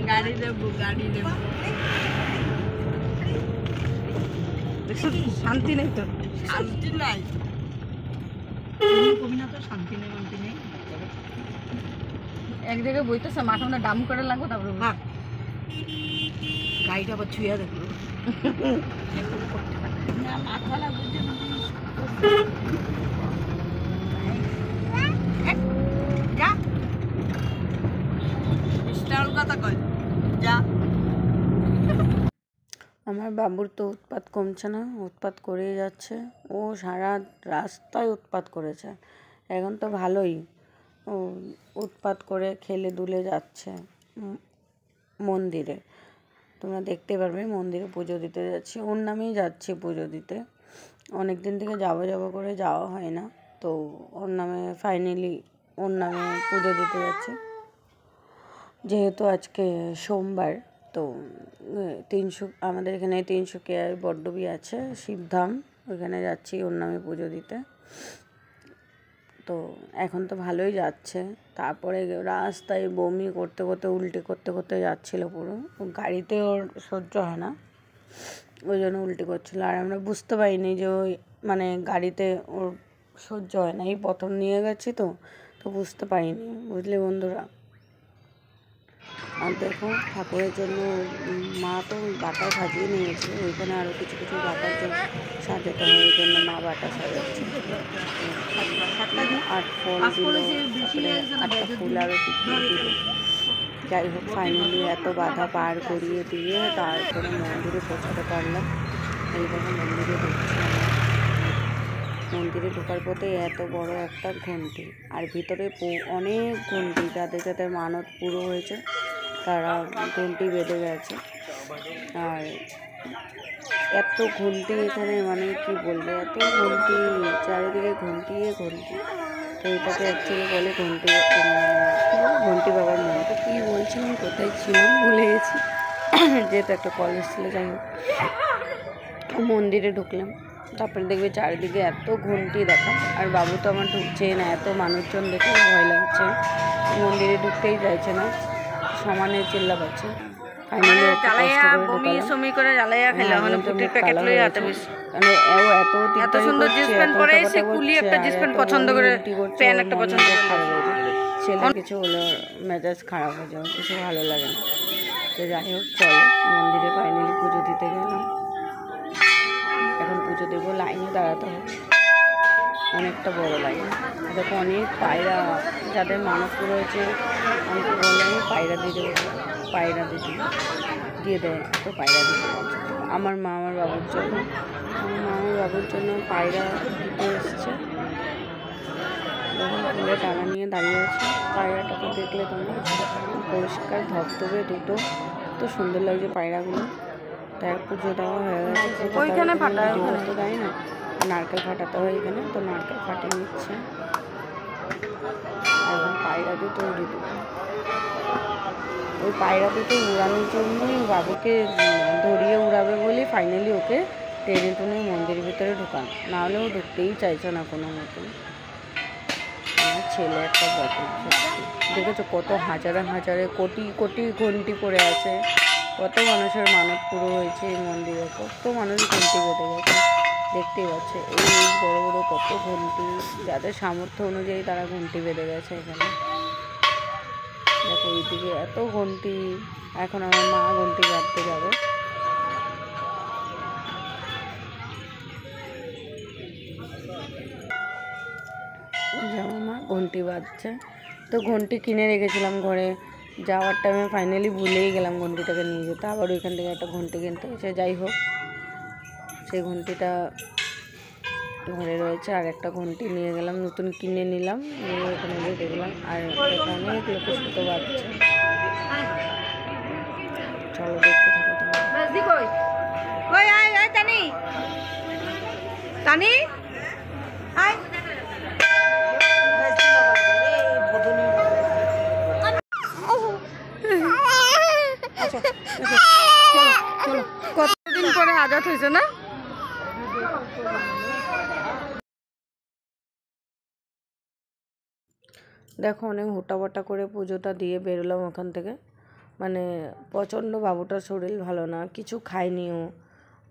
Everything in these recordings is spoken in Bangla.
গাড়ি দেবো শান্তি নেই তো, শান্তি নাই, কবি না তো শান্তি নেই শান্তি নেই। এক জায়গায় বইতেছে মাথা মানে ডাম করে লাগবো, তারপরে গাড়িটা আবার ছুঁয়া দেখো না মাথা লাগবে যা কথা কয় যা। আমার বাবুর তো উৎপাত কমছে না, উৎপাত করেই যাচ্ছে। ও সারা রাস্তায় উৎপাত করেছে, এখন তো ভালোই ও উৎপাত করে খেলে দুলে যাচ্ছে মন্দিরে। তোমরা দেখতে পারবে মন্দিরে পুজো দিতে যাচ্ছি, ওর নামেই যাচ্ছি পুজো দিতে। অনেক দিন থেকে যাবো করে যাওয়া হয় না, তো ওর নামে ফাইনালি ওর নামে পুজো দিতে যাচ্ছি। যেহেতু আজকে সোমবার, তো আমাদের এখানে 300 বড়ডুবি আছে শিবধাম, ওইখানে যাচ্ছি ওর নামে পুজো দিতে। তো এখন তো ভালোই যাচ্ছে, তারপরে রাস্তায় বমি করতে করতে উল্টে করতে করতে যাচ্ছিলো পুরো, গাড়িতে ওর সহ্য হয় না, ওই জন্য উল্টে করছিলো। আর আমরা বুঝতে পারিনি যে ওই মানে গাড়িতে ওর সহ্য হয় না, এই প্রথম নিয়ে গেছি তো বুঝতে পারিনি, বুঝলে বন্ধুরা। আর দেখো ঠাকুরের জন্য মা তো বাটা সাজিয়ে নিয়েছে, ওইখানে আরও কিছু কিছু বাটার জন্য সাজাতে হয়, ওই জন্য মা বাটা সাজাচ্ছে। 8 ফল দিল, তারপরে 8টা ফুল আরও দিল। যাই হোক ফাইনালি এত বাধা পার করিয়ে দিয়ে তারপরে মন্দিরে পৌঁছাতে পারলাম। এইভাবে মন্দিরে ঢুকছি। মন্দিরে ঢোকার পথে এত বড় একটা ঘন্টি, আর ভিতরে অনেক ঘন্টি, যাদের যাদের মানত পুরো হয়েছে তারা ঘন্টি বেঁধে গেছে। আর এত ঘন্টি এখানে, মানে কি বলবো, এত ঘন্টি, চারিদিকে ঘন্টি ঘন্টি। তো এটাকে অ্যাকচুয়ালি বলে ঘন্টি বাবার মন্দির। তো কী বলছিলাম, কোথায় ছিলাম ভুলে গেছি, যেহেতু একটা কলেজ ছিল। যাই হোক মন্দিরে ঢুকলাম, তারপরে দেখবে চারিদিকে এত ঘন্টি দেখা, আর বাবু তো আমার ঢুকছেই না, এত মানুষজন দেখে ভয় লাগছে, মন্দিরে ঢুকতেই চাইছে না, সমানে চিল্লা পাচ্ছে। ফাইনালি এত সুন্দর জিন্স প্যান্ট পরে এসে কুলি একটা জিন্স প্যান্ট পছন্দ করে, প্যান্ট একটা পছন্দ করে, ছেলে কিছু হলো মেজাজ খারাপ হয়ে যাবে, কিছু ভালো লাগে না। তো যাই হোক চলো মন্দিরে ফাইনালি পুজো দিতে গেলাম। এখন পুজো দেবো, লাইনে দাঁড়াতে হবে, অনেকটা বড় লাইন। দেখো অনেক পায়রা, যাদের মানত রয়েছে অনেকে বললে আমি পায়রা দিয়ে দেবো, পায়রা দিয়ে দেয়, তো পায়রা দিতে পারছে। আমার মা আমার বাবুর জন্য পায়রা দিতে এসছে। দেখুন ফুলে টানা নিয়ে দাঁড়িয়ে আছে, পায়রাটাকে দেখলে তোমরা পরিষ্কার ধবধবে দুটো, তো সুন্দর লাগছে পায়রাগুলো। তাই পুজো দেওয়া হয়ে গেছে, ওইখানে তো দেয় না, নারকেল ফাটাতে হয় এখানে, তো নারকেল ফাটিয়ে নিচ্ছে। এখন পায়রা দুটো উড়ে দেবো, ওই পায়রা দুটো উড়ানোর জন্যই বাবুকে ধরিয়ে উড়াবে বলে ফাইনালি ওকে টেনে টুনে মন্দিরের ভিতরে ঢোকান, নাহলে ও ঢুকতেই চাইছে না কোনো মতন। আমার ছেলে একটা বটে, দেখেছো কত হাজারে হাজারে কোটি কোটি ঘন্টি পড়ে আছে, কত মানুষের মানত পুরো হয়েছে এই মন্দিরে, কত মানুষ ঘন্টি বেঁধে গেছে, দেখতেই পাচ্ছে এই বড় বড় কত ঘন্টি, যাদের সামর্থ্য অনুযায়ী তারা ঘন্টি বেঁধে গেছে এখানে। দেখো ওইদিকে এত ঘন্টি, এখন আমার মা ঘন্টি বাঁধতে যাবে। আমার মা ঘন্টি বাঁধছে, তো ঘন্টি কিনে রেখেছিলাম ঘরে, যাওয়ার টাইমে ফাইনালি ভুলেই গেলাম ঘন্টিটাকে নিয়ে যেতে, আবার ওইখান থেকে একটা ঘন্টি কিনতে হয়েছে। যাই হোক সেই ঘন্টিটা ঘরে রয়েছে, আর একটা ঘন্টি নিয়ে গেলাম, নতুন কিনে নিলাম, নিয়ে ওখানে গিয়ে দেখলাম। আর অনেক লোকের সাথে বাজছে, চলো দেখতে থাকো কতদিন পরে আজাদ হয়েছে না। দেখো অনেক হুটাপাটা করে পুজোটা দিয়ে বেরোলাম ওখান থেকে। মানে প্রচণ্ড বাবুটার শরীর ভালো না, কিছু খায়নিও,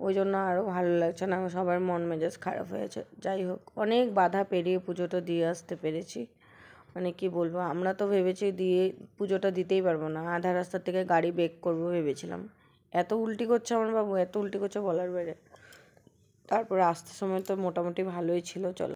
ওই জন্য আরও ভালো লাগছে না, সবার মন মেজাজ খারাপ হয়েছে। যাই হোক, অনেক বাধা পেরিয়ে পুজোটা দিয়ে আসতে পেরেছি। মানে কি বলবো, আমরা তো ভেবেছি দিয়ে পুজোটা দিতেই পারবো না, আধা রাস্তা থেকে গাড়ি ব্রেক করবো ভেবেছিলাম। এত উল্টি করছে আমার বাবু, এত উল্টি করছে বলার বাইরে। তারপরে আসতে সময় তো মোটামুটি ভালোই ছিল। চলো